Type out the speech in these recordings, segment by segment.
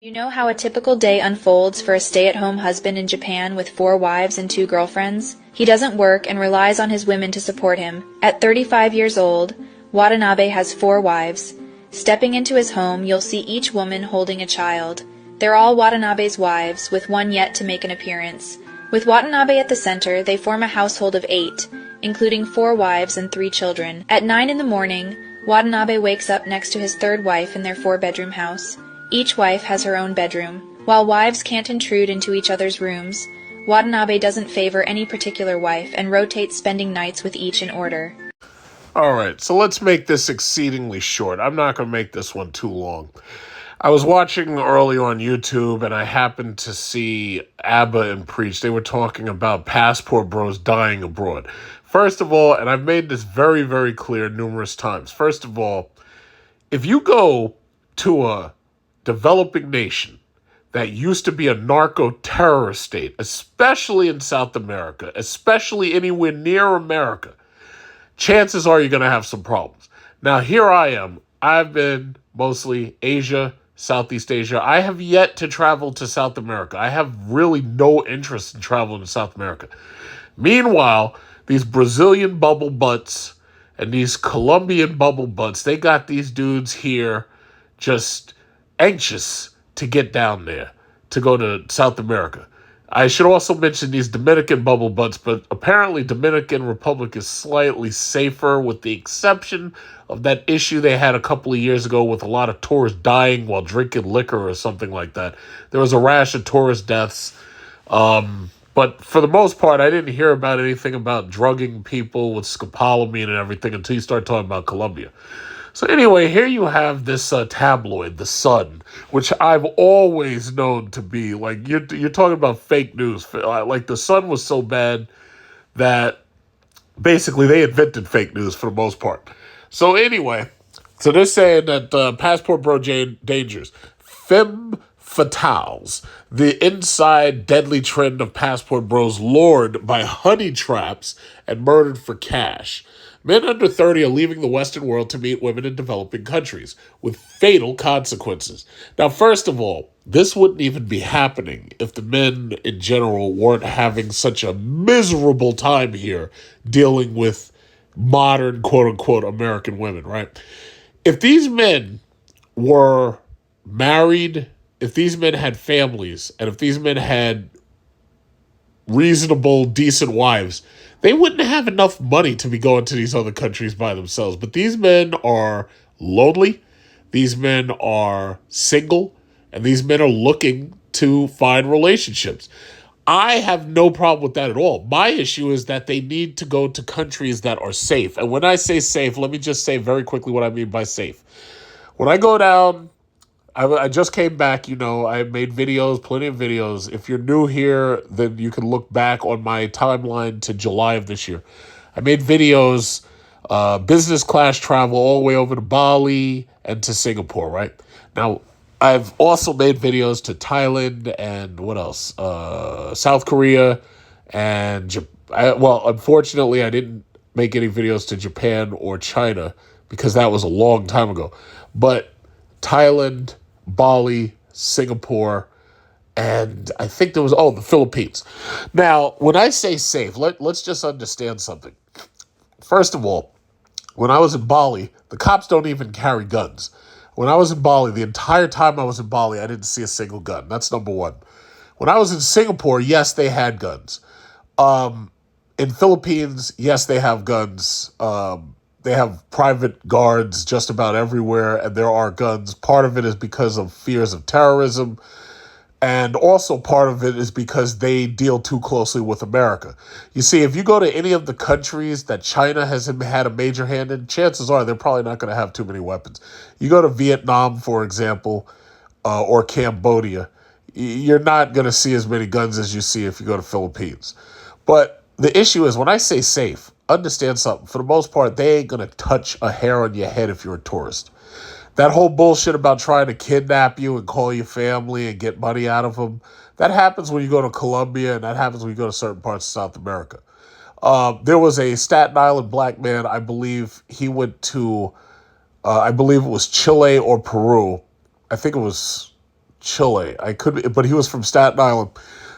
You know how a typical day unfolds for a stay-at-home husband in Japan with 4 wives and 2 girlfriends? He doesn't work and relies on his women to support him. At 35 years old, Watanabe has 4 wives. Stepping into his home, you'll see each woman holding a child. They're all Watanabe's wives, with one yet to make an appearance. With Watanabe at the center, they form a household of 8, including 4 wives and 3 children. At 9 in the morning, Watanabe wakes up next to his 3rd wife in their 4-bedroom house. Each wife has her own bedroom. While wives can't intrude into each other's rooms, Watanabe doesn't favor any particular wife and rotates spending nights with each in order. All right, so let's make this exceedingly short. I'm not going to make this one too long. I was watching earlier on YouTube and I happened to see ABBA and Preach. They were talking about passport bros dying abroad. First of all, and I've made this very, very clear numerous times. First of all, if you go to a developing nation that used to be a narco-terrorist state, especially in South America, especially anywhere near America, chances are you're going to have some problems. Now, here I am. I've been mostly Asia, Southeast Asia. I have yet to travel to South America. I have really no interest in traveling to South America. Meanwhile, these Brazilian bubble butts and these Colombian bubble butts, they got these dudes here just anxious to get down there, to go to South America. I should also mention these Dominican bubble butts, but apparently Dominican Republic is slightly safer with the exception of that issue they had a couple of years ago with a lot of tourists dying while drinking liquor or something like that. There was a rash of tourist deaths. But for the most part, I didn't hear about anything about drugging people with scopolamine and everything until you start talking about Colombia. So anyway, here you have this tabloid, The Sun, which I've always known to be, like, you're talking about fake news. Like, The Sun was so bad that basically they invented fake news for the most part. So anyway, so they're saying that passport bro dangers. Femme fatales, the inside deadly trend of passport bros lured by honey traps and murdered for cash. Men under 30 are leaving the Western world to meet women in developing countries, with fatal consequences. Now, first of all, this wouldn't even be happening if the men in general weren't having such a miserable time here dealing with modern, quote-unquote, American women, right? If these men were married, if these men had families, and if these men had reasonable, decent wives, they wouldn't have enough money to be going to these other countries by themselves. But these men are lonely, these men are single, and these men are looking to find relationships. I have no problem with that at all. My issue is that they need to go to countries that are safe. And when I say safe, let me just say very quickly what I mean by safe. When I go down, I just came back, I made videos, plenty of videos. If you're new here, then you can look back on my timeline to July of this year. I made videos, business class travel all the way over to Bali and to Singapore, right? Now, I've also made videos to Thailand and what else? South Korea and unfortunately, I didn't make any videos to Japan or China because that was a long time ago. But Thailand, Bali, Singapore, and I think there was, the Philippines. Now, when I say safe, let's just understand something. First of all, when I was in Bali, the cops don't even carry guns. When I was in Bali, the entire time I was in Bali, I didn't see a single gun. That's number one. When I was in Singapore, yes, they had guns. In Philippines, yes, they have guns. They have private guards just about everywhere, and there are guns. Part of it is because of fears of terrorism, and also part of it is because they deal too closely with America. You see, if you go to any of the countries that China has had a major hand in, chances are they're probably not going to have too many weapons. You go to Vietnam, for example, or Cambodia, you're not going to see as many guns as you see if you go to Philippines. But the issue is, when I say safe, understand something. For the most part, they ain't going to touch a hair on your head if you're a tourist. That whole bullshit about trying to kidnap you and call your family and get money out of them, that happens when you go to Colombia, and that happens when you go to certain parts of South America. There was a Staten Island black man, I believe he went to, I believe it was Chile or Peru. I think it was Chile. But he was from Staten Island.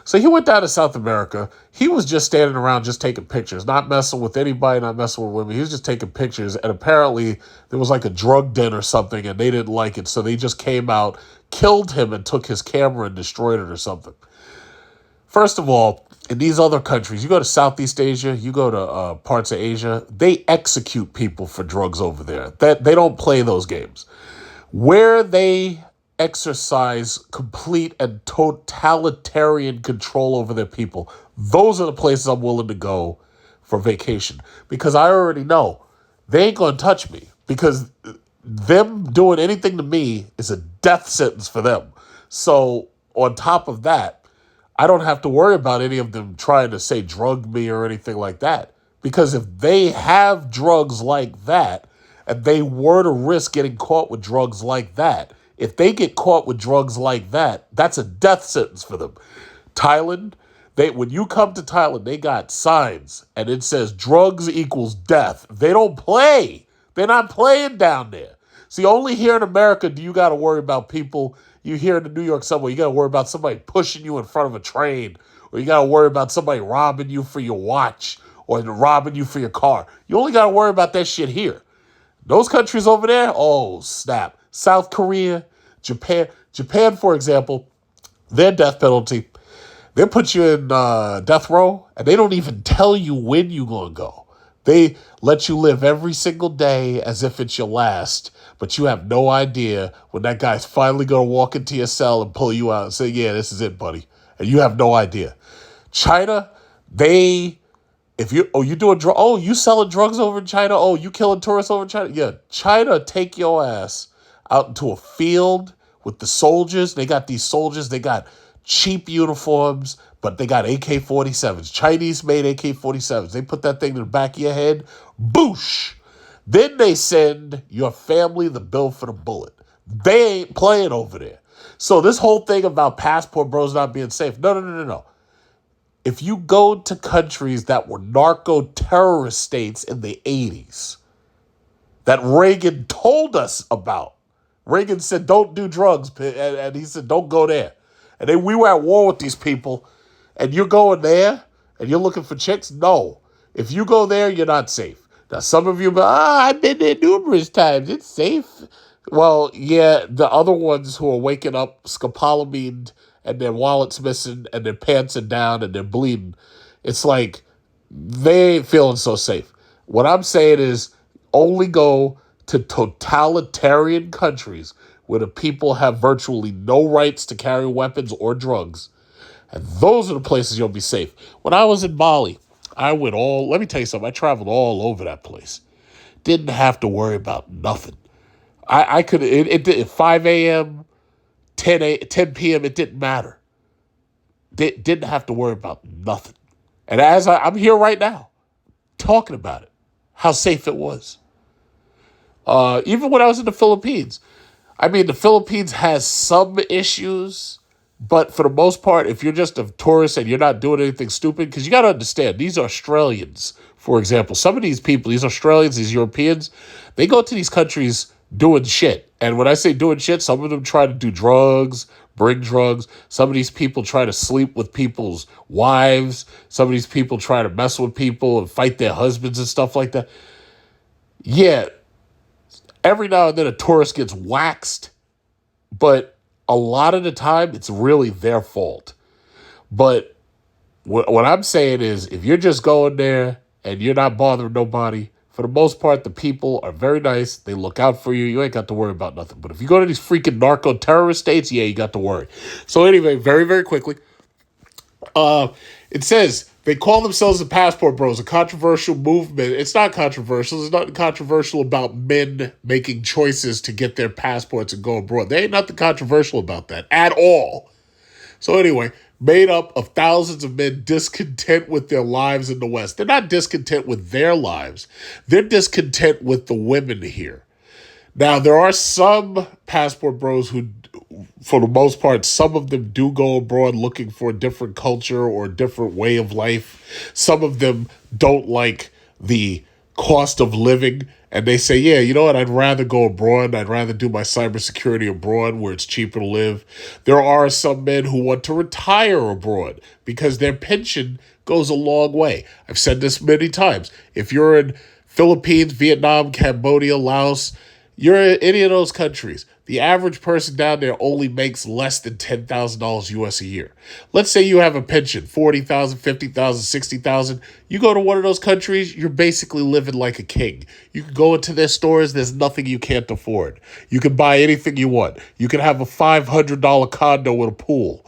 So he went down to South America. He was just standing around, just taking pictures, not messing with anybody, not messing with women. He was just taking pictures. And apparently there was like a drug den or something, and they didn't like it. So they just came out, killed him, and took his camera and destroyed it or something. First of all, in these other countries, you go to Southeast Asia, you go to parts of Asia, they execute people for drugs over there. They don't play those games. Where they exercise complete and totalitarian control over their people, those are the places I'm willing to go for vacation. Because I already know they ain't going to touch me. Because them doing anything to me is a death sentence for them. So on top of that, I don't have to worry about any of them trying to say drug me or anything like that. Because if they have drugs like that, and they were to risk getting caught with drugs like that, if they get caught with drugs like that, that's a death sentence for them. Thailand, when you come to Thailand, they got signs, and it says drugs equals death. They don't play. They're not playing down there. See, only here in America do you got to worry about people. You hear in the New York subway, you got to worry about somebody pushing you in front of a train, or you got to worry about somebody robbing you for your watch, or robbing you for your car. You only got to worry about that shit here. Those countries over there, oh, snap. South Korea, Japan, for example, their death penalty, they put you in death row, and they don't even tell you when you're going to go. They let you live every single day as if it's your last, but you have no idea when that guy's finally going to walk into your cell and pull you out and say, yeah, this is it, buddy. And you have no idea. China, you doing drugs? Oh, you selling drugs over in China? Oh, you killing tourists over in China? Yeah, China take your ass out into a field with the soldiers. They got these soldiers. They got cheap uniforms, but they got AK-47s, Chinese-made AK-47s. They put that thing in the back of your head. Boosh! Then they send your family the bill for the bullet. They ain't playing over there. So this whole thing about passport bros not being safe, no. If you go to countries that were narco-terrorist states in the 80s, that Reagan told us about, Reagan said, don't do drugs, and he said, don't go there. And then we were at war with these people, and you're going there, and you're looking for chicks? No. If you go there, you're not safe. Now, some of you, I've been there numerous times. It's safe. Well, yeah, the other ones who are waking up scopolamine and their wallet's missing and their pants are down and they're bleeding, it's like they ain't feeling so safe. What I'm saying is only go to totalitarian countries where the people have virtually no rights to carry weapons or drugs. And those are the places you'll be safe. When I was in Bali, let me tell you something, I traveled all over that place. Didn't have to worry about nothing. I could, at 5 a.m., 10 p.m., it didn't matter. Didn't have to worry about nothing. And as I'm here right now, talking about it, how safe it was. Even when I was in the Philippines. I mean, the Philippines has some issues, but for the most part, if you're just a tourist and you're not doing anything stupid, because you got to understand, these Australians, for example, some of these people, these Australians, these Europeans, they go to these countries doing shit. And when I say doing shit, some of them try to do drugs, bring drugs. Some of these people try to sleep with people's wives. Some of these people try to mess with people and fight their husbands and stuff like that. Yeah, every now and then a tourist gets waxed, but a lot of the time it's really their fault. But what I'm saying is, if you're just going there and you're not bothering nobody, for the most part, the people are very nice. They look out for you. You ain't got to worry about nothing. But if you go to these freaking narco-terrorist states, yeah, you got to worry. So anyway, very, very quickly, it says they call themselves the Passport Bros, a controversial movement. It's not controversial. It's nothing controversial about men making choices to get their passports and go abroad. There ain't nothing controversial about that at all. So anyway, made up of thousands of men discontent with their lives in the West. They're not discontent with their lives. They're discontent with the women here. Now, there are some passport bros who, for the most part, some of them do go abroad looking for a different culture or a different way of life. Some of them don't like the cost of living And they say, yeah, you know what? I'd rather go abroad. I'd rather do my cybersecurity abroad where it's cheaper to live. There are some men who want to retire abroad because their pension goes a long way. I've said this many times. If you're in Philippines, Vietnam, Cambodia, Laos, you're in any of those countries, the average person down there only makes less than $10,000 US a year. Let's say you have a pension, 40,000, 50,000, 60,000. You go to one of those countries, you're basically living like a king. You can go into their stores, there's nothing you can't afford. You can buy anything you want. You can have a $500 condo with a pool.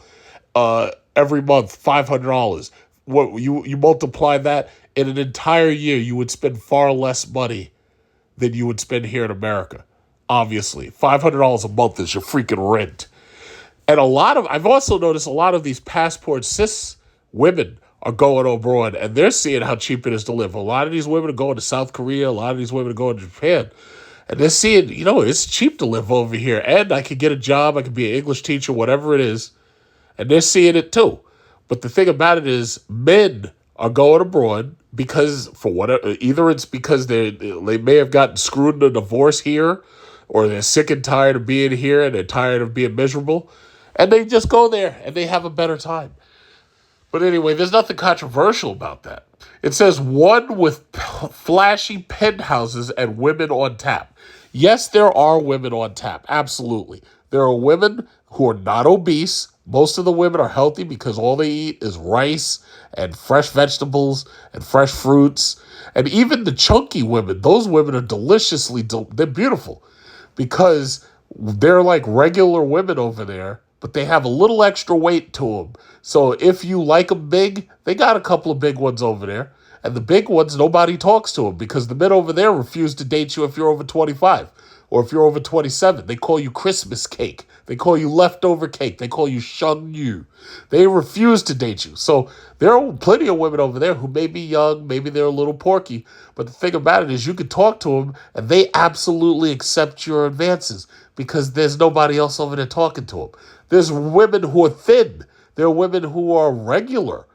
Every month, $500. What you multiply that in an entire year, you would spend far less money than you would spend here in America. Obviously, $500 a month is your freaking rent. And I've also noticed a lot of these passport cis women are going abroad and they're seeing how cheap it is to live. A lot of these women are going to South Korea. A lot of these women are going to Japan. And they're seeing, it's cheap to live over here. And I could get a job. I could be an English teacher, whatever it is. And they're seeing it too. But the thing about it is men are going abroad because for whatever, either it's because they may have gotten screwed in a divorce here, or they're sick and tired of being here and they're tired of being miserable, and they just go there and they have a better time. But anyway, there's nothing controversial about that. It says one with flashy penthouses and women on tap. Yes, there are women on tap. Absolutely. There are women who are not obese. Most of the women are healthy because all they eat is rice and fresh vegetables and fresh fruits. And even the chunky women, those women are they're beautiful because they're like regular women over there, but they have a little extra weight to them. So if you like them big, they got a couple of big ones over there. And the big ones, nobody talks to them because the men over there refuse to date you if you're over 25 or if you're over 27. They call you Christmas cake. They call you leftover cake. They call you shun yu. They refuse to date you. So there are plenty of women over there who may be young, maybe they're a little porky, but the thing about it is you can talk to them and they absolutely accept your advances because there's nobody else over there talking to them. There's women who are thin. There are women who are regular.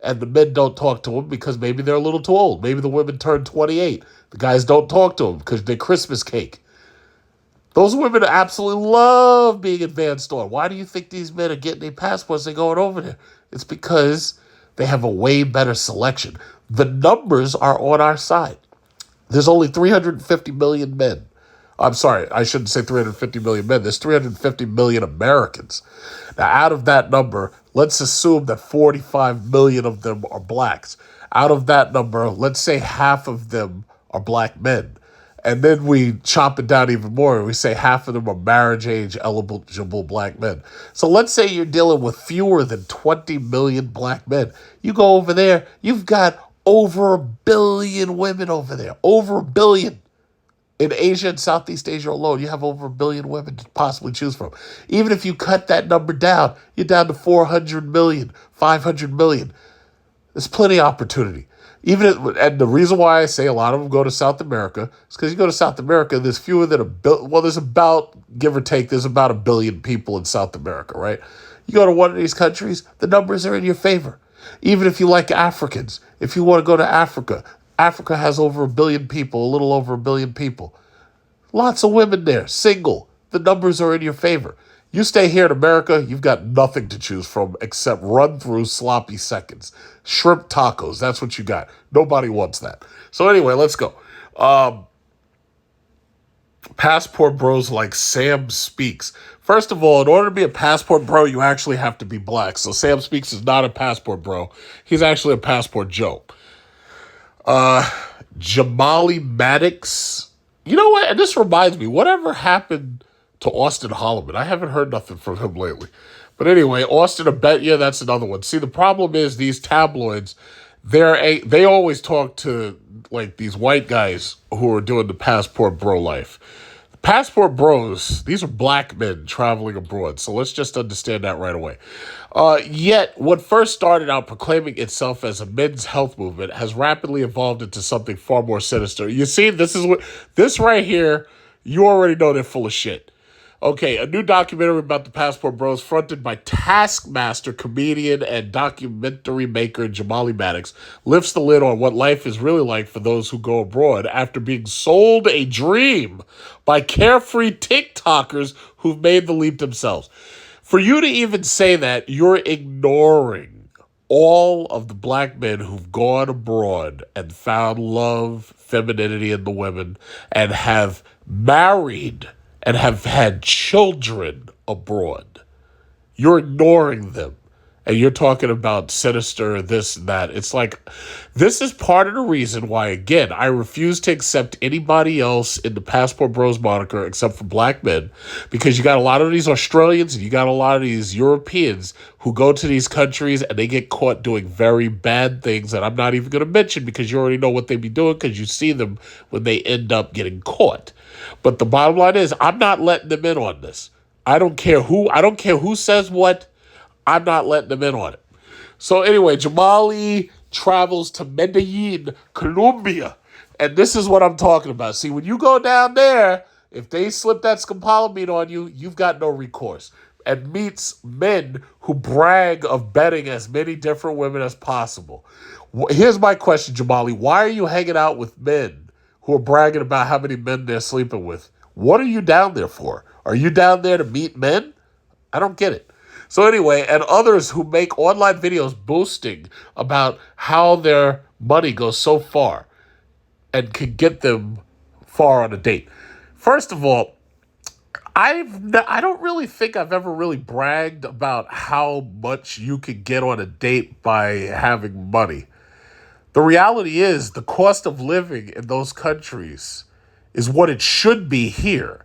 And the men don't talk to them because maybe they're a little too old. Maybe the women turn 28. The guys don't talk to them because they're Christmas cake. Those women absolutely love being advanced on. Why do you think these men are getting their passports and going over there? It's because they have a way better selection. The numbers are on our side. There's only 350 million men. I'm sorry, I shouldn't say 350 million men. There's 350 million Americans. Now, out of that number, let's assume that 45 million of them are blacks. Out of that number, let's say half of them are black men. And then we chop it down even more and we say half of them are marriage age eligible black men. So let's say you're dealing with fewer than 20 million black men. You go over there, you've got over 1 billion women over there. Over 1 billion. In Asia and Southeast Asia alone, you have over 1 billion women to possibly choose from. Even if you cut that number down, you're down to 400 million, 500 million. There's plenty of opportunity. And the reason why I say a lot of them go to South America is because you go to South America, there's fewer than there's about, give or take, there's about 1 billion people in South America, right? You go to one of these countries, the numbers are in your favor. Even if you like Africans, if you want to go to Africa, Africa has over 1 billion people, a little over 1 billion people. Lots of women there, single. The numbers are in your favor. You stay here in America, you've got nothing to choose from except run-through sloppy seconds. Shrimp tacos, that's what you got. Nobody wants that. So anyway, let's go. Passport bros like Sam Speaks. First of all, in order to be a passport bro, you actually have to be black. So Sam Speaks is not a passport bro. He's actually a passport Joe. Jamali Maddox. You know what? And this reminds me, whatever happened to Austin Holloman? I haven't heard nothing from him lately. But anyway, Austin Abetya, that's another one. See, the problem is these tabloids, they always talk to like these white guys who are doing the passport bro life. Passport bros, these are black men traveling abroad. So let's just understand that right away. Yet, what first started out proclaiming itself as a men's health movement has rapidly evolved into something far more sinister. You see, this right here, you already know they're full of shit. Okay, a new documentary about the Passport Bros, fronted by Taskmaster comedian and documentary maker Jamali Maddox, lifts the lid on what life is really like for those who go abroad after being sold a dream by carefree TikTokers who've made the leap themselves. For you to even say that, you're ignoring all of the black men who've gone abroad and found love, femininity in the women, and have married and have had children abroad. You're ignoring them. And you're talking about sinister, this and that. It's like, this is part of the reason why, again, I refuse to accept anybody else in the Passport Bros moniker except for black men. Because you got a lot of these Australians and you got a lot of these Europeans who go to these countries and they get caught doing very bad things that I'm not even going to mention because you already know what they be doing because you see them when they end up getting caught. But the bottom line is, I'm not letting them in on this. I don't care who says what. I'm not letting them in on it. So anyway, Jamali travels to Medellin, Colombia. And this is what I'm talking about. See, when you go down there, if they slip that scopolamine on you, you've got no recourse. And meets men who brag of betting as many different women as possible. Here's my question, Jamali. Why are you hanging out with men who are bragging about how many men they're sleeping with? What are you down there for? Are you down there to meet men? I don't get it. So anyway, and others who make online videos boasting about how their money goes so far and can get them far on a date. First of all, I don't really think I've ever really bragged about how much you can get on a date by having money. The reality is the cost of living in those countries is what it should be here.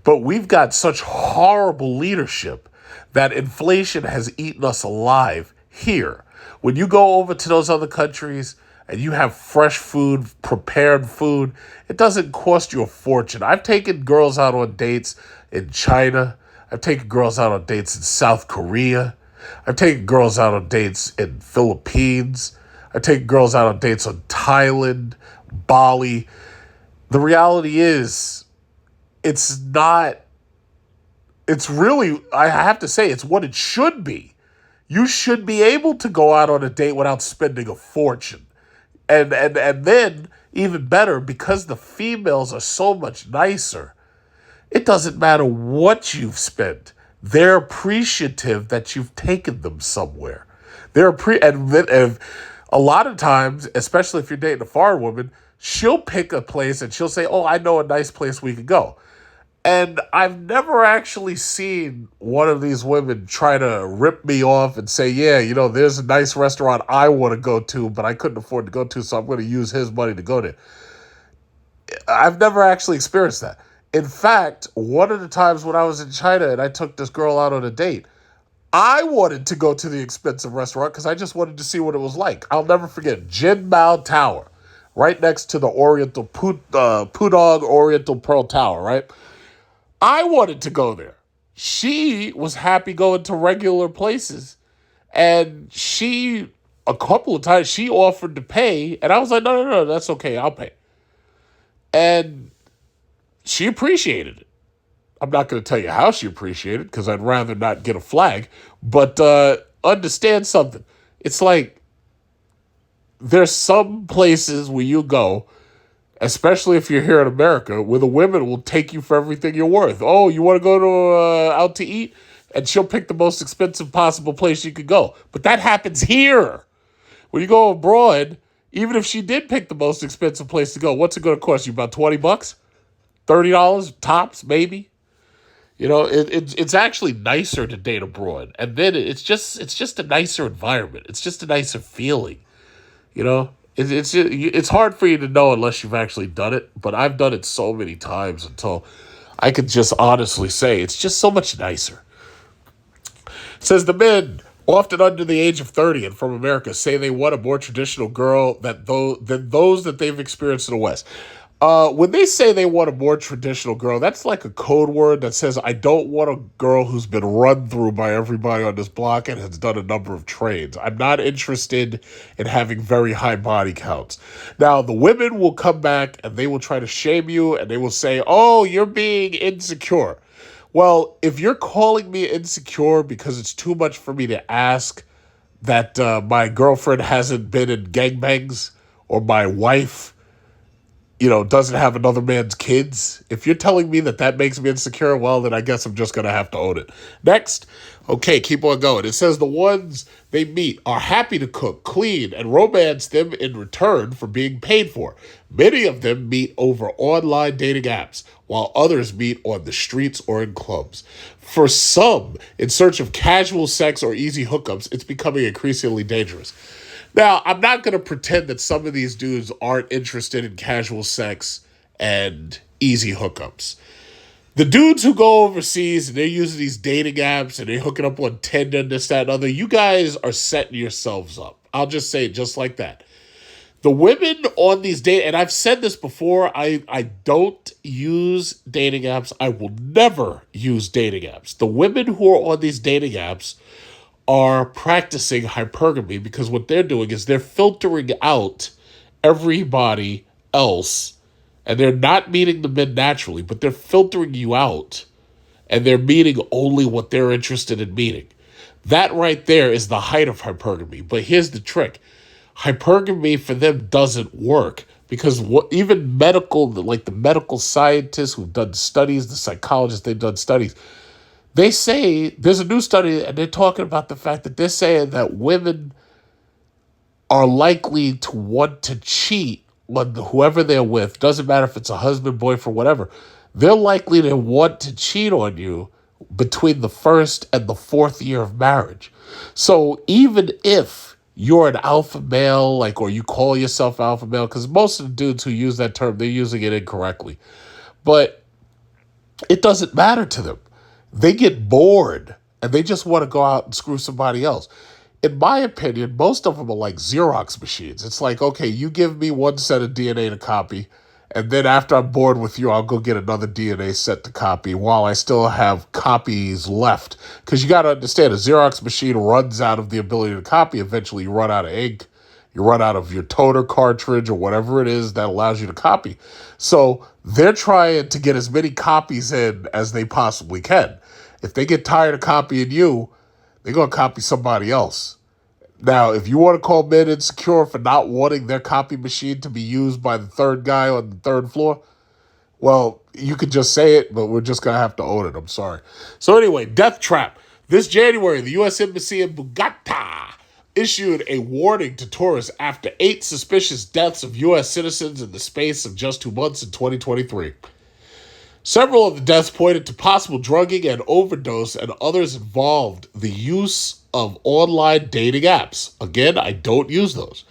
But we've got such horrible leadership that inflation has eaten us alive here. When you go over to those other countries and you have fresh food, prepared food, it doesn't cost you a fortune. I've taken girls out on dates in China. I've taken girls out on dates in South Korea. I've taken girls out on dates in Philippines. I've taken girls out on dates in Thailand, Bali. The reality is, it's not, it's really, I have to say, it's what it should be. You should be able to go out on a date without spending a fortune. And then, even better, because the females are so much nicer, it doesn't matter what you've spent. They're appreciative that you've taken them somewhere. And a lot of times, especially if you're dating a foreign woman, she'll pick a place and she'll say, oh, I know a nice place we could go. And I've never actually seen one of these women try to rip me off and say, yeah, there's a nice restaurant I want to go to, but I couldn't afford to go to, so I'm going to use his money to go there. I've never actually experienced that. In fact, one of the times when I was in China and I took this girl out on a date, I wanted to go to the expensive restaurant because I just wanted to see what it was like. I'll never forget Jin Mao Tower, right next to the Oriental Pudong Oriental Pearl Tower, right? I wanted to go there. She was happy going to regular places. And a couple of times, she offered to pay. And I was like, no, that's okay. I'll pay. And she appreciated it. I'm not going to tell you how she appreciated it because I'd rather not get a flag. But understand something. It's like there's some places where you go, especially if you're here in America, where the women will take you for everything you're worth. Oh, you want to go to out to eat? And she'll pick the most expensive possible place you could go. But that happens here. When you go abroad, even if she did pick the most expensive place to go, what's it going to cost you? About $20? $30 tops, maybe? It's actually nicer to date abroad. And then it's just a nicer environment. It's just a nicer feeling. It's hard for you to know unless you've actually done it, but I've done it so many times until I could just honestly say it's just so much nicer. It says the men, often under the age of 30 and from America, say they want a more traditional girl than those that they've experienced in the West. When they say they want a more traditional girl, that's like a code word that says, I don't want a girl who's been run through by everybody on this block and has done a number of trades. I'm not interested in having very high body counts. Now, the women will come back and they will try to shame you and they will say, oh, you're being insecure. Well, if you're calling me insecure because it's too much for me to ask that my girlfriend hasn't been in gangbangs or my wife, doesn't have another man's kids. If you're telling me that that makes me insecure, well, then I guess I'm just going to have to own it. Next. Okay, keep on going. It says the ones they meet are happy to cook, clean, and romance them in return for being paid for. Many of them meet over online dating apps, while others meet on the streets or in clubs. For some, in search of casual sex or easy hookups, it's becoming increasingly dangerous. Now, I'm not going to pretend that some of these dudes aren't interested in casual sex and easy hookups. The dudes who go overseas and they're using these dating apps and they're hooking up on Tinder and this, that, and other, you guys are setting yourselves up. I'll just say it just like that. The women on these dating, and I've said this before, I don't use dating apps. I will never use dating apps. The women who are on these dating apps are practicing hypergamy because what they're doing is they're filtering out everybody else, and they're not meeting the men naturally, but they're filtering you out, and they're meeting only what they're interested in meeting. That right there is the height of hypergamy. But here's the trick. Hypergamy for them doesn't work because even the medical scientists who've done studies, the psychologists, they've done studies, they say, there's a new study, and they're talking about the fact that they're saying that women are likely to want to cheat on whoever they're with. Doesn't matter if it's a husband, boyfriend, whatever. They're likely to want to cheat on you between the first and the fourth year of marriage. So even if you're an alpha male, or you call yourself alpha male, because most of the dudes who use that term, they're using it incorrectly. But it doesn't matter to them. They get bored and they just want to go out and screw somebody else. In my opinion, most of them are like Xerox machines. It's like, okay, you give me one set of DNA to copy, and then after I'm bored with you, I'll go get another DNA set to copy while I still have copies left. Because you got to understand, a Xerox machine runs out of the ability to copy. Eventually, you run out of ink. You run out of your toner cartridge or whatever it is that allows you to copy. So they're trying to get as many copies in as they possibly can. If they get tired of copying you, they're going to copy somebody else. Now, if you want to call men insecure for not wanting their copy machine to be used by the third guy on the third floor, well, you could just say it, but we're just going to have to own it. I'm sorry. So anyway, Death Trap. This January, the U.S. Embassy in Bogota issued a warning to tourists after 8 suspicious deaths of U.S. citizens in the space of just 2 months in 2023. Several of the deaths pointed to possible drugging and overdose, and others involved the use of online dating apps. Again, I don't use those.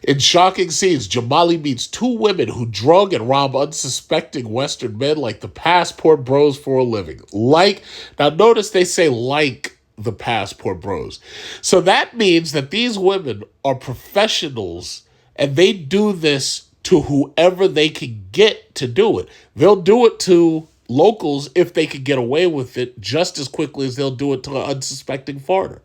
In shocking scenes, Jamali meets 2 women who drug and rob unsuspecting Western men like the passport bros for a living. Now notice they say like the passport bros. So that means that these women are professionals and they do this to whoever they can get to do it. They'll do it to locals if they can get away with it just as quickly as they'll do it to an unsuspecting foreigner.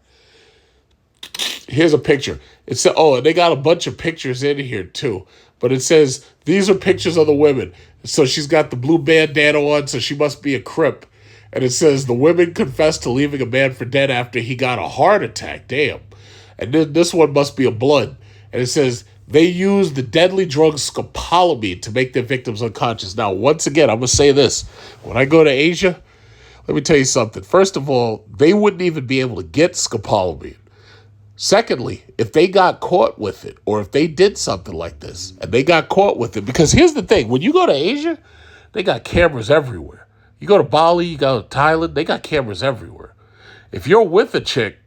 Here's a picture. And they got a bunch of pictures in here too. But it says, these are pictures of the women. So she's got the blue bandana on, so she must be a Crip. And it says, the women confessed to leaving a man for dead after he got a heart attack. Damn. And then this one must be a blood. And it says, they use the deadly drug scopolamine to make their victims unconscious. Now, once again, I'm going to say this. When I go to Asia, let me tell you something. First of all, they wouldn't even be able to get scopolamine. Secondly, if they got caught with it, or if they did something like this, and they got caught with it, because here's the thing. When you go to Asia, they got cameras everywhere. You go to Bali, you go to Thailand, they got cameras everywhere. If you're with a chick,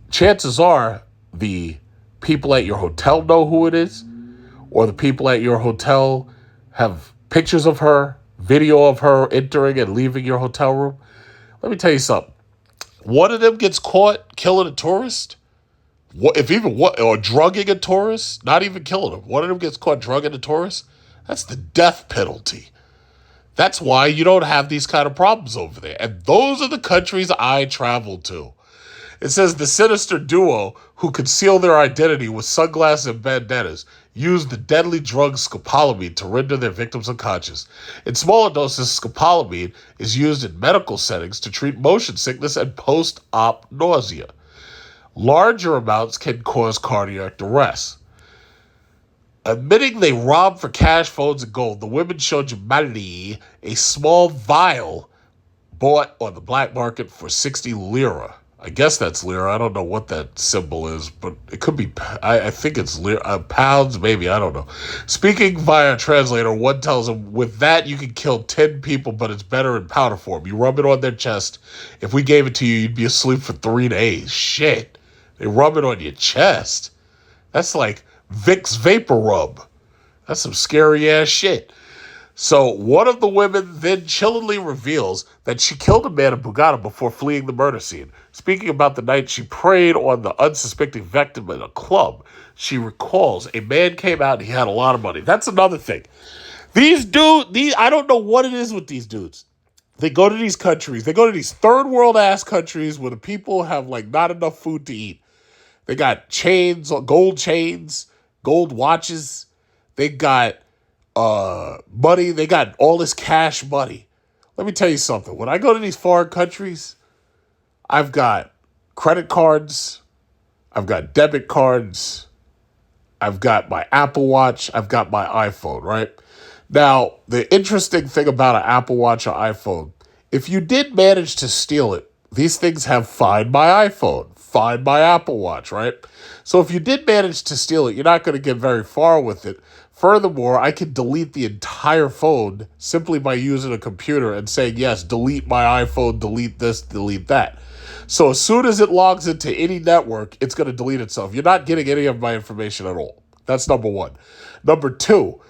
chances are the people at your hotel know who it is, or the people at your hotel have pictures of her, video of her entering and leaving your hotel room. Let me tell you something. One of them gets caught killing a tourist, or drugging a tourist, not even killing him. One of them gets caught drugging a tourist. That's the death penalty. That's why you don't have these kind of problems over there. And those are the countries I travel to. It says the sinister duo who conceal their identity with sunglasses and bandanas used the deadly drug scopolamine to render their victims unconscious. In smaller doses, scopolamine is used in medical settings to treat motion sickness and post-op nausea. Larger amounts can cause cardiac arrest. Admitting they robbed for cash, phones, and gold, the women showed Jamali a small vial bought on the black market for 60 lira. I guess that's lira. I don't know what that symbol is, but it could be, I think it's lira, pounds, maybe, I don't know. Speaking via a translator, one tells him, with that you can kill 10 people, but it's better in powder form. You rub it on their chest. If we gave it to you, you'd be asleep for 3 days. Shit. They rub it on your chest. That's like Vicks Vapor Rub. That's some scary ass shit. So one of the women then chillingly reveals that she killed a man in Bugatti before fleeing the murder scene. Speaking about the night she preyed on the unsuspecting victim in a club, she recalls a man came out and he had a lot of money. That's another thing. These I don't know what it is with these dudes. They go to these countries. They go to these third world ass countries where the people have like not enough food to eat. They got chains, gold watches. They got money. They got all this cash money. Let me tell you something. When I go to these foreign countries, I've got credit cards. I've got debit cards. I've got my Apple Watch. I've got my iPhone, right? Now, the interesting thing about an Apple Watch or iPhone, if you did manage to steal it, these things have Find My iPhone, Find My Apple Watch, right? So if you did manage to steal it, you're not going to get very far with it. Furthermore, I can delete the entire phone simply by using a computer and saying, yes, delete my iPhone, delete this, delete that. So as soon as it logs into any network, it's going to delete itself. You're not getting any of my information at all. That's number one. Number two,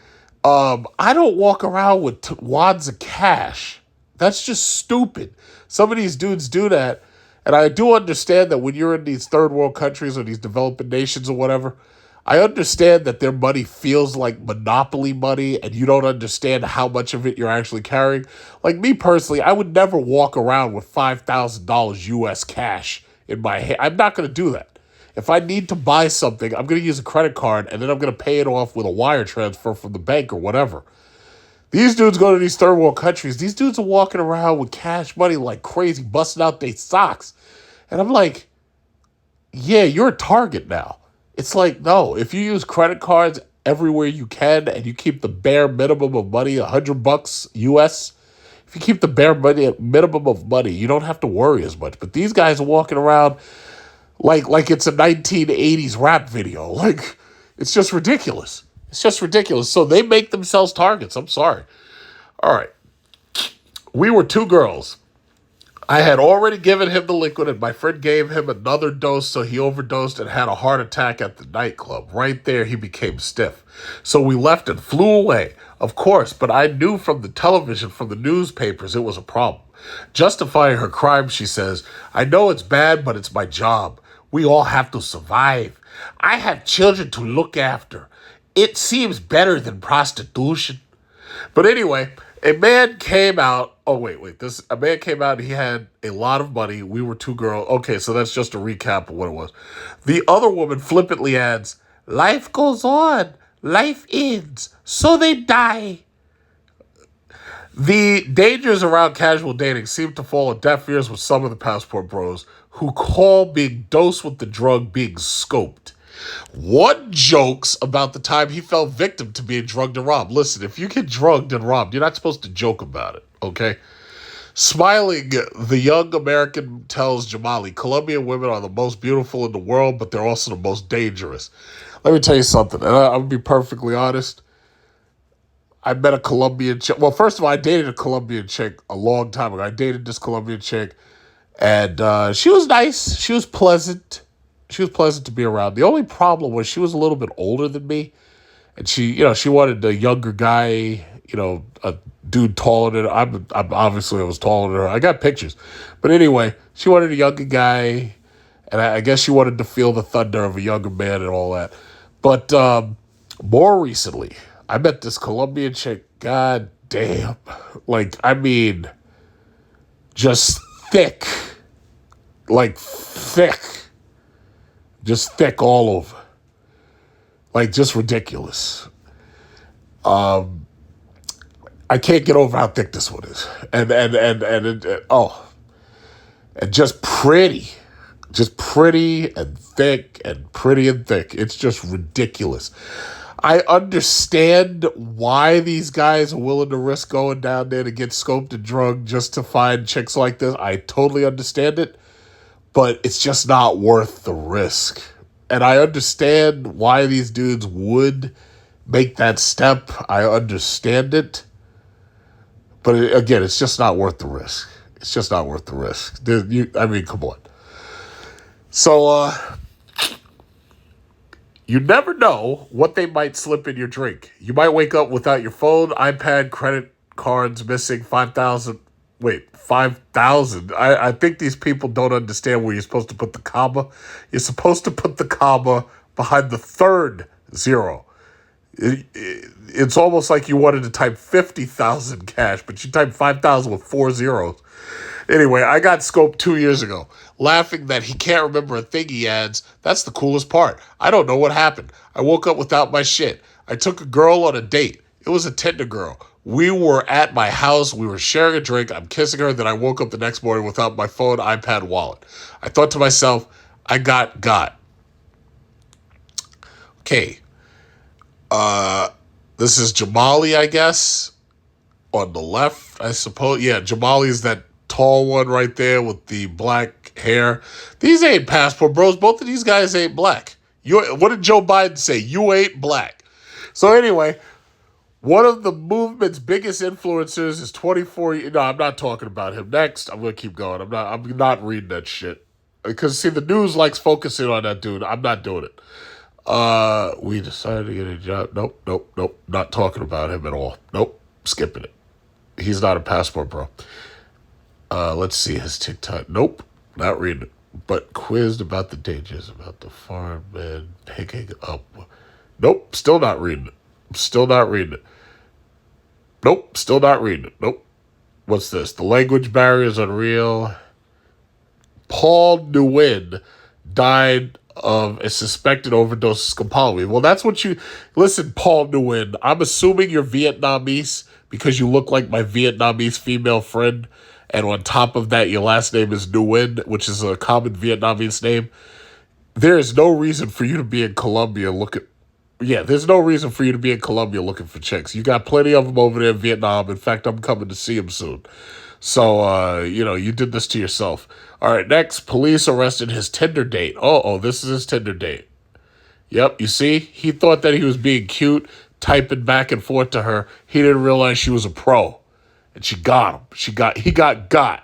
I don't walk around with wads of cash. That's just stupid. Some of these dudes do that. And I do understand that when you're in these third world countries or these developing nations or whatever, I understand that their money feels like monopoly money and you don't understand how much of it you're actually carrying. Like me personally, I would never walk around with $5,000 US cash in my hand. I'm not going to do that. If I need to buy something, I'm going to use a credit card and then I'm going to pay it off with a wire transfer from the bank or whatever. These dudes go to these third world countries. These dudes are walking around with cash money like crazy, busting out their socks. And I'm like, yeah, you're a target now. It's like, no, if you use credit cards everywhere you can and you keep the bare minimum of money, $100 US, if you keep the bare minimum of money, you don't have to worry as much. But these guys are walking around like it's a 1980s rap video. Like, it's just ridiculous. It's just ridiculous. So they make themselves targets. I'm sorry. All right. We were two girls. I had already given him the liquid, and my friend gave him another dose, so he overdosed and had a heart attack at the nightclub. Right there, he became stiff. So we left and flew away. Of course, but I knew from the television, from the newspapers, it was a problem. Justifying her crime, she says, I know it's bad, but it's my job. We all have to survive. I have children to look after. It seems better than prostitution. But anyway, a man came out. Oh, wait. A man came out and he had a lot of money. We were two girls. Okay, so that's just a recap of what it was. The other woman flippantly adds, life goes on. Life ends. So they die. The dangers around casual dating seem to fall on deaf ears with some of the passport bros who call being dosed with the drug being scoped. One jokes about the time he fell victim to being drugged and robbed. Listen, if you get drugged and robbed, you're not supposed to joke about it, okay? Smiling, the young American tells Jamali, Colombian women are the most beautiful in the world, but they're also the most dangerous. Let me tell you something, and I'm going to be perfectly honest. I met a Colombian chick. Well, first of all, I dated a Colombian chick a long time ago. I dated this Colombian chick, and she was nice. She was pleasant. She was pleasant to be around. The only problem was she was a little bit older than me. And she wanted a younger guy, a dude taller than her. I'm obviously I was taller than her. I got pictures. But anyway, she wanted a younger guy. And I guess she wanted to feel the thunder of a younger man and all that. But more recently, I met this Colombian chick. God damn. Just thick. Like thick. Just thick all over. Like, just ridiculous. I can't get over how thick this one is. And just pretty. Just pretty and thick and pretty and thick. It's just ridiculous. I understand why these guys are willing to risk going down there to get scoped and drugged just to find chicks like this. I totally understand it, but it's just not worth the risk. And I understand why these dudes would make that step. I understand it. But again, it's just not worth the risk. It's just not worth the risk. Come on. So, you never know what they might slip in your drink. You might wake up without your phone, iPad, credit cards missing 5,000. Wait, 5,000. I think these people don't understand where you're supposed to put the comma. You're supposed to put the comma behind the third zero. It's almost like you wanted to type 50,000 cash, but you typed 5,000 with 4 zeros. Anyway, I got scoped 2 years ago, laughing that he can't remember a thing he adds. That's the coolest part. I don't know what happened. I woke up without my shit. I took a girl on a date. It was a Tinder girl. We were at my house. We were sharing a drink. I'm kissing her. Then I woke up the next morning without my phone, iPad, wallet. I thought to myself, I got. Okay. This is Jamali, I guess. On the left, I suppose. Yeah, Jamali is that tall one right there with the black hair. These ain't passport bros. Both of these guys ain't black. What did Joe Biden say? You ain't black. So anyway, one of the movement's biggest influencers is 24. No, I'm not talking about him. Next, I'm gonna keep going. I'm not reading that shit because see the news likes focusing on that dude. I'm not doing it. We decided to get a job. Nope. Not talking about him at all. Nope. Skipping it. He's not a passport bro. Let's see his TikTok. Nope. Not reading it. But quizzed about the dangers about the farm man picking up. Nope. Still not reading it. Still not reading it. Nope. Still not reading it. Nope. What's this? The language barrier is unreal. Paul Nguyen died of a suspected overdose of scopolamine. Well, that's what you... Listen, Paul Nguyen, I'm assuming you're Vietnamese because you look like my Vietnamese female friend, and on top of that, your last name is Nguyen, which is a common Vietnamese name. There is no reason for you to be in Colombia looking... Yeah, there's no reason for you to be in Colombia looking for chicks. You got plenty of them over there in Vietnam. In fact, I'm coming to see them soon. So, you did this to yourself. All right, next, police arrested his Tinder date. This is his Tinder date. Yep, you see? He thought that he was being cute, typing back and forth to her. He didn't realize she was a pro. And she got him. He got.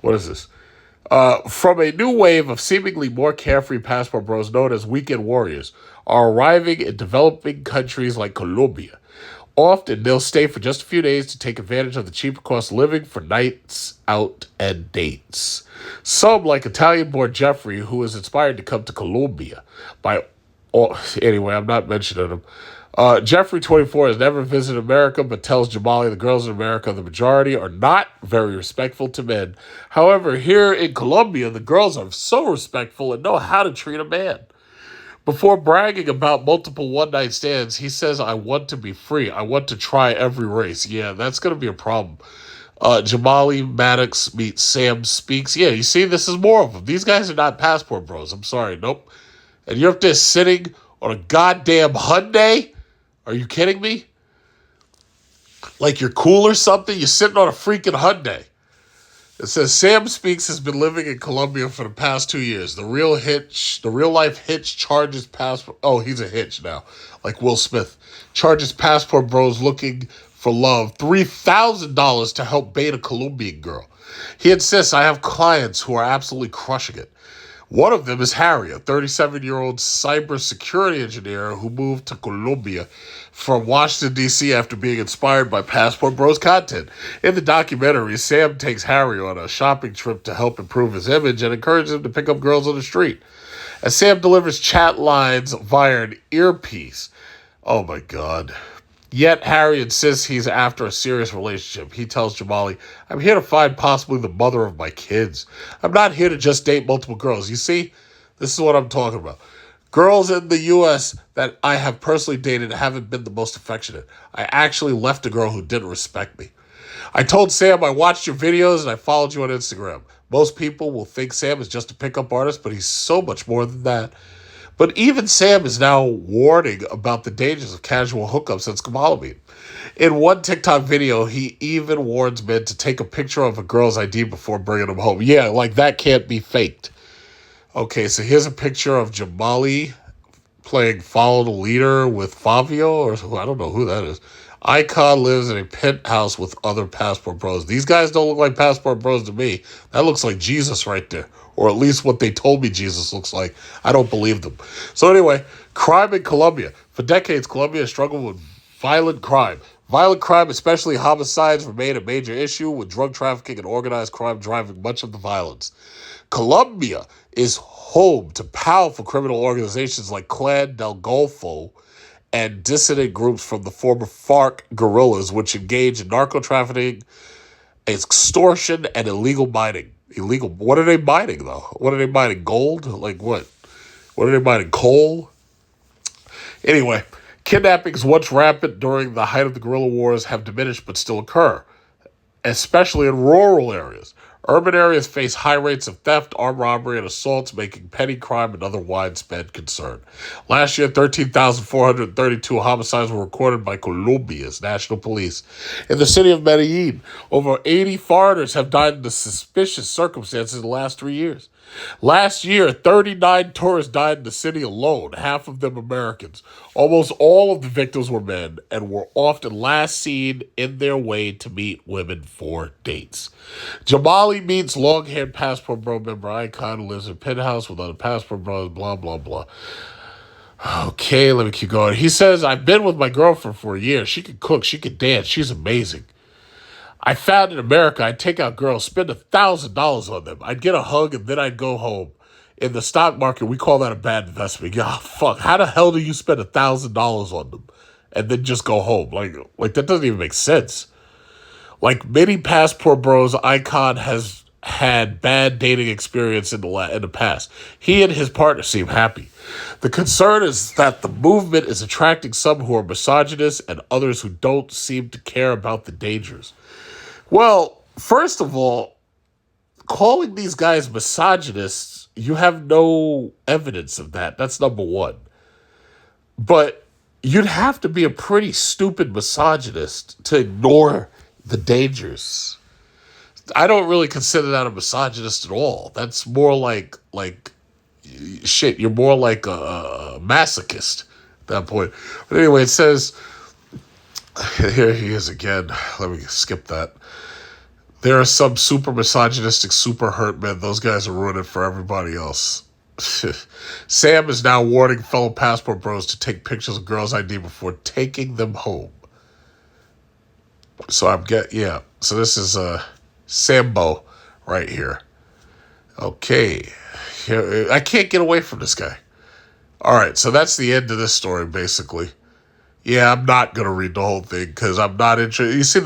What is this? From a new wave of seemingly more carefree passport bros known as weekend warriors are arriving in developing countries like Colombia. Often, they'll stay for just a few days to take advantage of the cheaper cost of living for nights out and dates. Some, like Italian-born Jeffrey, who was inspired to come to Colombia by... anyway, I'm not mentioning him. Jeffrey, 24, has never visited America, but tells Jamali the girls in America, the majority, are not very respectful to men. However, here in Colombia, the girls are so respectful and know how to treat a man. Before bragging about multiple one-night stands, he says, I want to be free. I want to try every race. Yeah, that's going to be a problem. Jamali Maddox meets Sam Speaks. Yeah, you see, this is more of them. These guys are not passport bros. I'm sorry. Nope. And you're up there sitting on a goddamn Hyundai? Are you kidding me? Like you're cool or something? You're sitting on a freaking Hyundai. It says Sam Speaks has been living in Colombia for the past 2 years. The real life Hitch charges passport. Oh, he's a Hitch now, like Will Smith. Charges passport bros looking for love $3,000 to help bait a Colombian girl. He insists, I have clients who are absolutely crushing it. One of them is Harry, a 37-year-old cybersecurity engineer who moved to Colombia from Washington, D.C. after being inspired by Passport Bros content. In the documentary, Sam takes Harry on a shopping trip to help improve his image and encourages him to pick up girls on the street. As Sam delivers chat lines via an earpiece. Oh my God. Yet Harry insists he's after a serious relationship. He tells Jamali, I'm here to find possibly the mother of my kids. I'm not here to just date multiple girls. You see, this is what I'm talking about. Girls in the U.S. that I have personally dated haven't been the most affectionate. I actually left a girl who didn't respect me. I told Sam I watched your videos and I followed you on Instagram. Most people will think Sam is just a pickup artist, but he's so much more than that. But even Sam is now warning about the dangers of casual hookups and scopolamine. In one TikTok video, he even warns men to take a picture of a girl's ID before bringing them home. Yeah, like that can't be faked. Okay, so here's a picture of Jamali playing Follow the Leader with Fabio, or I don't know who that is. Icon lives in a penthouse with other Passport Bros. These guys don't look like Passport Bros to me. That looks like Jesus right there. Or at least what they told me Jesus looks like. I don't believe them. So anyway, crime in Colombia. For decades, Colombia has struggled with violent crime. Violent crime, especially homicides, remain a major issue, with drug trafficking and organized crime driving much of the violence. Colombia is home to powerful criminal organizations like Clan del Golfo and dissident groups from the former FARC guerrillas, which engage in narco trafficking, extortion, and illegal mining. Illegal. What are they mining, though? What are they mining? Gold? Like what? What are they mining? Coal? Anyway, kidnappings, once rampant during the height of the guerrilla wars, have diminished but still occur, especially in rural areas. Urban areas face high rates of theft, armed robbery, and assaults, making petty crime another widespread concern. Last year, 13,432 homicides were recorded by Colombia's national police. In the city of Medellin, over 80 foreigners have died in suspicious circumstances in the last 3 years. Last year, 39 tourists died in the city alone, half of them Americans. Almost all of the victims were men and were often last seen in their way to meet women for dates. Jamali meets long-haired Passport Bro member Icon who lives in a penthouse with other Passport Bros, blah, blah, blah. Okay, let me keep going. He says, I've been with my girlfriend for a year. She can cook, she can dance, she's amazing. I found in America, I'd take out girls, spend $1,000 on them. I'd get a hug, and then I'd go home. In the stock market, we call that a bad investment. Yeah, fuck. How the hell do you spend $1,000 on them and then just go home? Like that doesn't even make sense. Like many Passport Bros, Icon has had bad dating experience in the past. He and his partner seem happy. The concern is that the movement is attracting some who are misogynist and others who don't seem to care about the dangers. Well, first of all, calling these guys misogynists, you have no evidence of that. That's number one. But you'd have to be a pretty stupid misogynist to ignore the dangers. I don't really consider that a misogynist at all. That's more like shit. You're more like a masochist at that point. But anyway, it says, here he is again. Let me skip that. There are some super misogynistic, super hurt men. Those guys are ruining it for everybody else. Sam is now warning fellow Passport Bros to take pictures of girls' ID before taking them home. So So this is Sambo right here. Okay. Here, I can't get away from this guy. All right, so that's the end of this story, basically. Yeah, I'm not going to read the whole thing because I'm not interested. You see,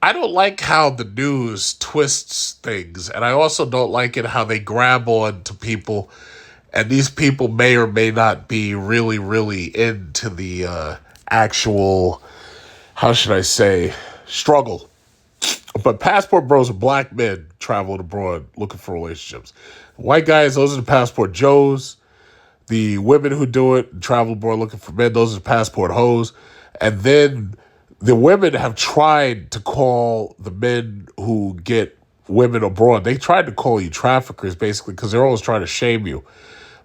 I don't like how the news twists things, and I also don't like it how they grab on to people, and these people may or may not be really, really into the actual, how should I say, struggle. But Passport Bros are black men traveling abroad looking for relationships. White guys, those are the Passport Joes. The women who do it, travel abroad looking for men, those are Passport hoes. And then the women have tried to call the men who get women abroad. They tried to call you traffickers, basically, because they're always trying to shame you.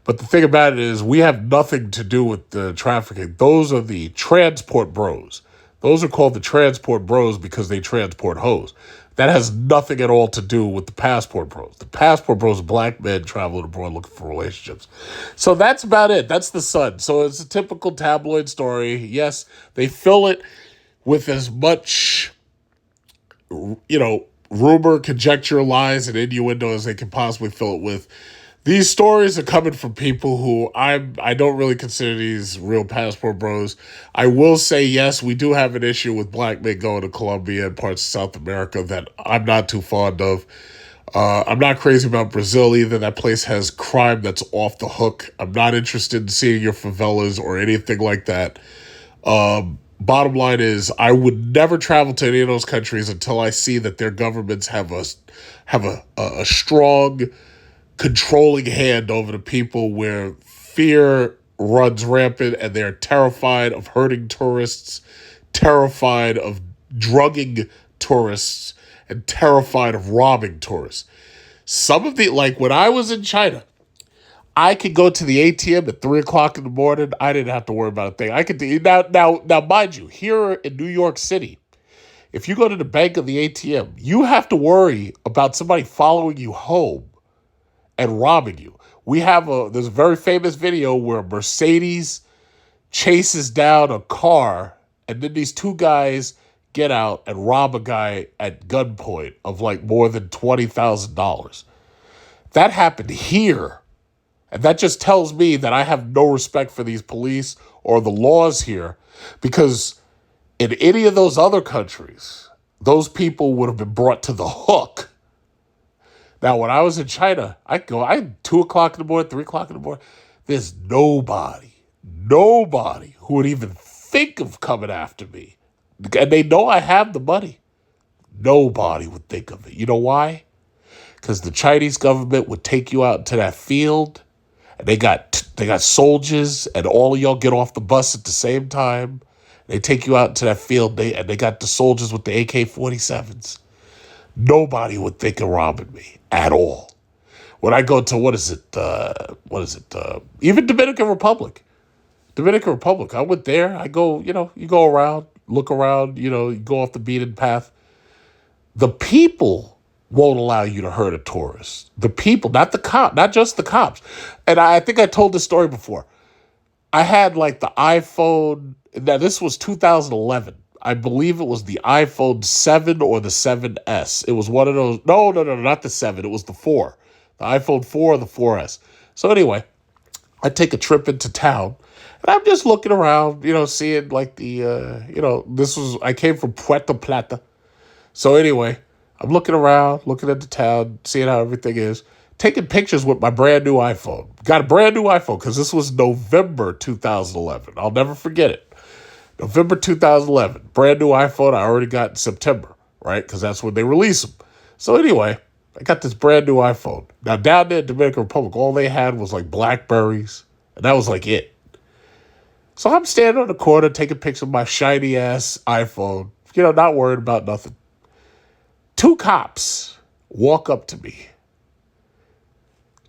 But the thing about it is we have nothing to do with the trafficking. Those are the transport bros. Those are called the transport bros because they transport hoes. That has nothing at all to do with the Passport Bros. The Passport Bros are black men traveling abroad looking for relationships. So that's about it. That's the Sun. So it's a typical tabloid story. Yes, they fill it with as much, rumor, conjecture, lies, and innuendo as they can possibly fill it with. These stories are coming from people who I don't really consider these real Passport Bros. I will say, yes, we do have an issue with black men going to Colombia and parts of South America that I'm not too fond of. I'm not crazy about Brazil either. That place has crime that's off the hook. I'm not interested in seeing your favelas or anything like that. Bottom line is, I would never travel to any of those countries until I see that their governments have a strong controlling hand over the people, where fear runs rampant and they're terrified of hurting tourists, terrified of drugging tourists, and terrified of robbing tourists. Some of the, like when I was in China, I could go to the ATM at 3 o'clock in the morning. I didn't have to worry about a thing. I could do now, mind you, here in New York City, if you go to the bank of the ATM, you have to worry about somebody following you home and robbing you. There's a very famous video where a Mercedes chases down a car, and then these two guys get out and rob a guy at gunpoint of like more than $20,000. That happened here. And that just tells me that I have no respect for these police or the laws here, because in any of those other countries, those people would have been brought to the hook. Now, when I was in China, I 2 o'clock in the morning, 3 o'clock in the morning. There's nobody who would even think of coming after me. And they know I have the money. Nobody would think of it. You know why? Because the Chinese government would take you out into that field, and they got soldiers, and all of y'all get off the bus at the same time. They take you out into that field, and they got the soldiers with the AK-47s. Nobody would think of robbing me at all. When I go to, even Dominican Republic, I went there. I go, you go around, look around, you go off the beaten path. The people won't allow you to hurt a tourist. The people, not the cop, not just the cops. And I think I told this story before. I had like the iPhone. Now, this was 2011. I believe it was the iPhone 7 or the 7S. It was one of those. No, not the 7. It was the 4. The iPhone 4 or the 4S. So anyway, I take a trip into town, and I'm just looking around, seeing like I came from Puerto Plata. So anyway, I'm looking around, looking at the town, seeing how everything is, taking pictures with my brand new iPhone. Got a brand new iPhone because this was November 2011. I'll never forget it. November 2011, brand new iPhone I already got in September, right? Because that's when they release them. So anyway, I got this brand new iPhone. Now, down there in Dominican Republic, all they had was like Blackberries, and that was like it. So I'm standing on the corner taking pictures of my shiny-ass iPhone, not worried about nothing. 2 cops walk up to me.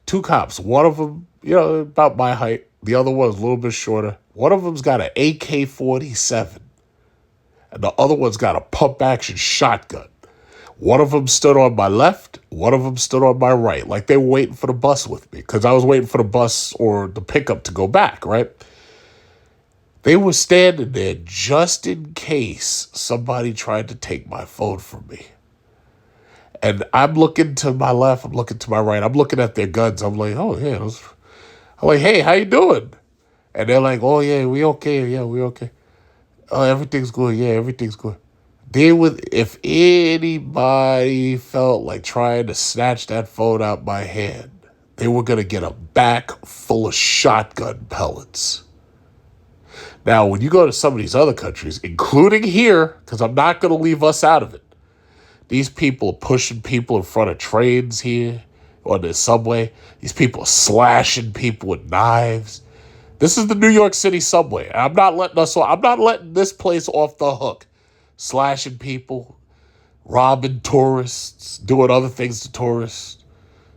2 cops. One of them, about my height. The other one is a little bit shorter. One of them's got an AK-47. And the other one's got a pump-action shotgun. One of them stood on my left. One of them stood on my right. Like they were waiting for the bus with me. Because I was waiting for the bus or the pickup to go back, right? They were standing there just in case somebody tried to take my phone from me. And I'm looking to my left, I'm looking to my right, I'm looking at their guns. I'm like, oh, yeah. I'm like, hey, how you doing? And they're like, oh, yeah, we okay. Yeah, we okay. Oh, everything's good. Yeah, everything's good. If anybody felt like trying to snatch that phone out my hand, they were going to get a back full of shotgun pellets. Now, when you go to some of these other countries, including here, because I'm not going to leave us out of it, these people are pushing people in front of trains here on the subway. These people are slashing people with knives. This is the New York City subway. I'm not letting this place off the hook. Slashing people, robbing tourists, doing other things to tourists,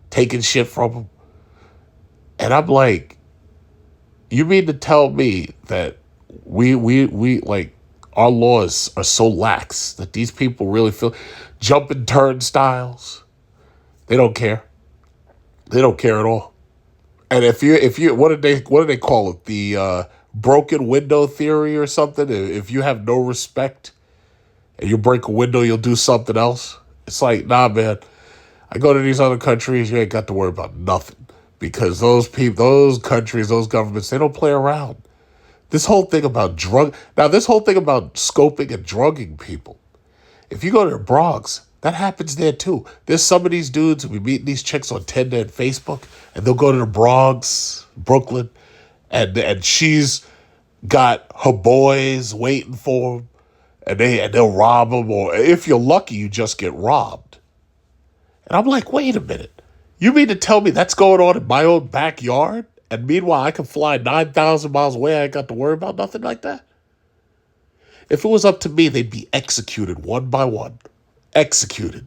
taking shit from them. And I'm like, you mean to tell me that we like our laws are so lax that these people really feel jumping turnstiles? They don't care. They don't care at all. And if you what do they call it? The broken window theory or something? If you have no respect and you break a window, you'll do something else. It's like, nah, man. I go to these other countries, you ain't got to worry about nothing. Because those people, those countries, those governments, they don't play around. This whole thing about scoping and drugging people. If you go to the Bronx, That happens there too. There's some of these dudes who be meeting these chicks on Tinder and Facebook, and they'll go to the Bronx, Brooklyn, and she's got her boys waiting for them, and they'll rob them, or if you're lucky, you just get robbed. And I'm like, wait a minute, you mean to tell me that's going on in my own backyard? And meanwhile, I can fly 9,000 miles away. I ain't got to worry about nothing like that. If it was up to me, they'd be executed one by one. Executed.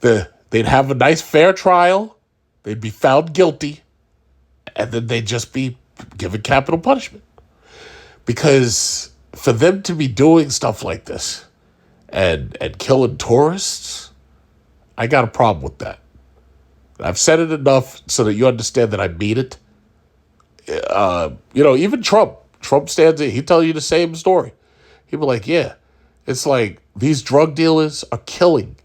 They'd have a nice fair trial. They'd be found guilty. And then they'd just be given capital punishment. Because for them to be doing stuff like this and killing tourists, I got a problem with that. I've said it enough so that you understand that I mean it. Even Trump stands in, he tell you the same story. He'd be like, yeah, it's like these drug dealers are killing.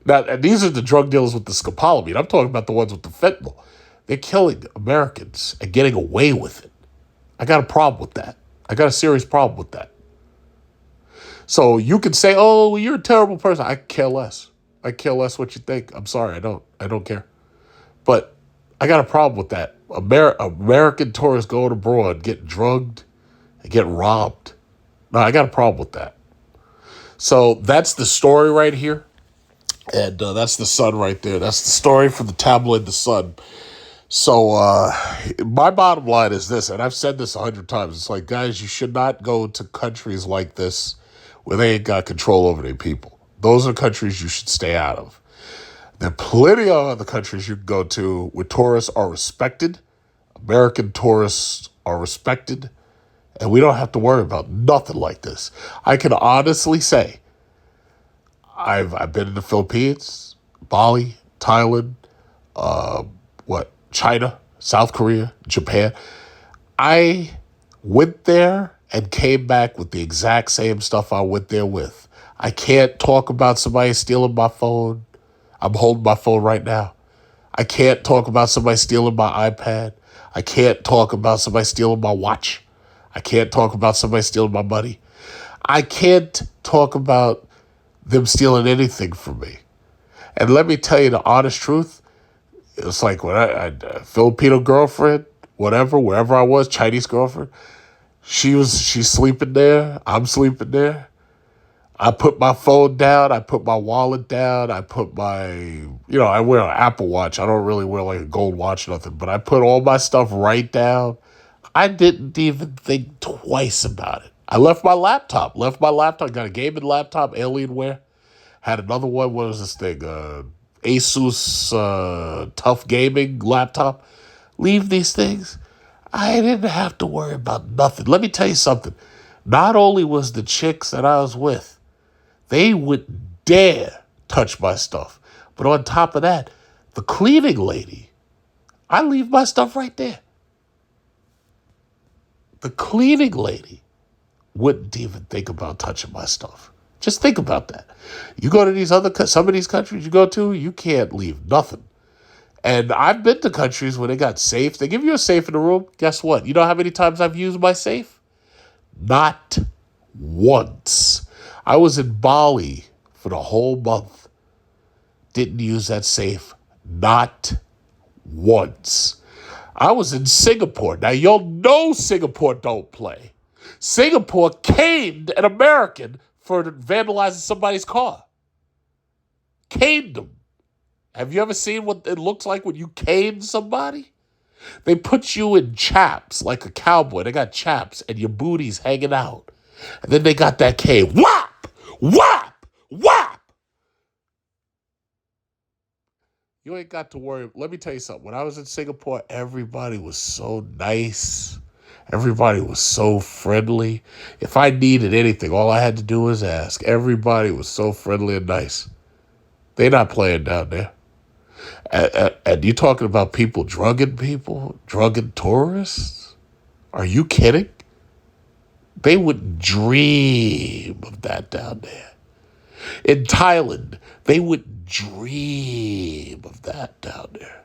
Now, and these are the drug dealers with the scopolamine. I'm talking about the ones with the fentanyl. They're killing Americans and getting away with it. I got a problem with that. I got a serious problem with that. So you can say, oh, you're a terrible person. I care less. I care less what you think. I'm sorry. I don't care. But I got a problem with that. American tourists going abroad, get drugged, and get robbed. No, I got a problem with that. So that's the story right here. And that's the Sun right there. That's the story from the tabloid The Sun. So my bottom line is this, and I've said this 100 times. It's like, guys, you should not go to countries like this where they ain't got control over their people. Those are countries you should stay out of. There are plenty of other countries you can go to where tourists are respected. American tourists are respected. And we don't have to worry about nothing like this. I can honestly say, I've been in the Philippines, Bali, Thailand, China, South Korea, Japan. I went there and came back with the exact same stuff I went there with. I can't talk about somebody stealing my phone. I'm holding my phone right now. I can't talk about somebody stealing my iPad. I can't talk about somebody stealing my watch. I can't talk about somebody stealing my money. I can't talk about them stealing anything from me. And let me tell you the honest truth. It's like when I Filipino girlfriend, whatever, wherever I was, Chinese girlfriend, she's sleeping there. I'm sleeping there. I put my phone down. I put my wallet down. I put I wear an Apple Watch. I don't really wear like a gold watch or nothing, but I put all my stuff right down. I didn't even think twice about it. I left my laptop. Got a gaming laptop, Alienware. Had another one. What was this thing? Asus Tough Gaming laptop. Leave these things. I didn't have to worry about nothing. Let me tell you something. Not only was the chicks that I was with, they wouldn't dare touch my stuff. But on top of that, the cleaning lady, I leave my stuff right there. The cleaning lady wouldn't even think about touching my stuff. Just think about that. You go to some of these countries you go to, you can't leave nothing. And I've been to countries where they got safes. They give you a safe in the room. Guess what? You know how many times I've used my safe? Not once. I was in Bali for the whole month. Didn't use that safe. Not once. I was in Singapore. Now, y'all know Singapore don't play. Singapore caned an American for vandalizing somebody's car. Caned them. Have you ever seen what it looks like when you cane somebody? They put you in chaps like a cowboy. They got chaps and your booty's hanging out. And then they got that cane. Whap! Whap! Whap! You ain't got to worry. Let me tell you something. When I was in Singapore, everybody was so nice. Everybody was so friendly. If I needed anything, all I had to do was ask. Everybody was so friendly and nice. They're not playing down there. And you talking about people, drugging tourists? Are you kidding? They wouldn't dream of that down there. In Thailand, they wouldn't dream of that down there.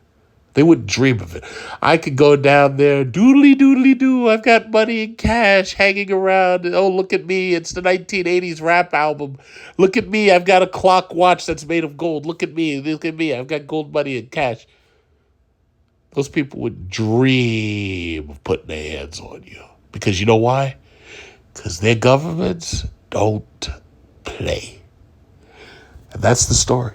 They wouldn't dream of it. I could go down there, doodly doodly doo. I've got money and cash hanging around. Oh, look at me. It's the 1980s rap album. Look at me. I've got a clock watch that's made of gold. Look at me. Look at me. I've got gold money and cash. Those people would dream of putting their hands on you. Because you know why? Because their governments don't play. And that's the story.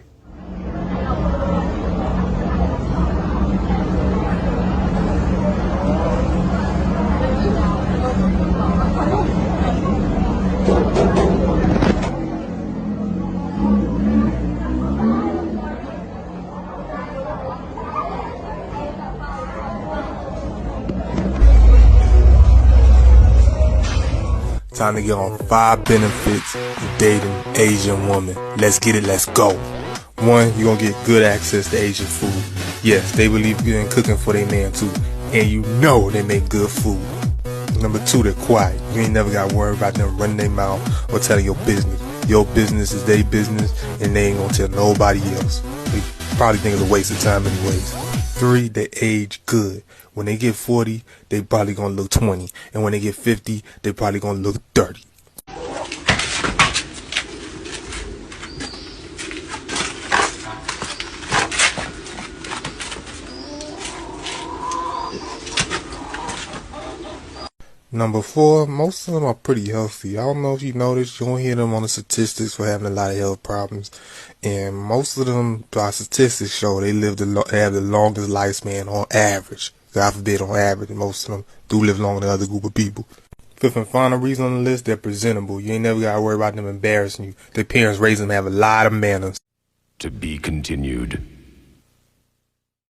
Time to get on 5 benefits of dating Asian woman. Let's get it, let's go. 1, you're gonna get good access to Asian food. Yes, they believe in cooking for their man too. And you know they make good food. Number 2, they're quiet. You ain't never gotta worry about them running their mouth or telling your business. Your business is their business and they ain't gonna tell nobody else. They probably think it's a waste of time anyways. 3, they age good. When they get 40, they probably gonna look 20. And when they get 50, they probably gonna look 30. Number 4, most of them are pretty healthy. I don't know if you noticed, you don't hear them on the statistics for having a lot of health problems. And most of them, by statistics show, they have the longest lifespan on average. God forbid on average, most of them do live longer than other group of people. 5th and final reason on the list, they're presentable. You ain't never gotta worry about them embarrassing you. Their parents raised them to have a lot of manners. To be continued.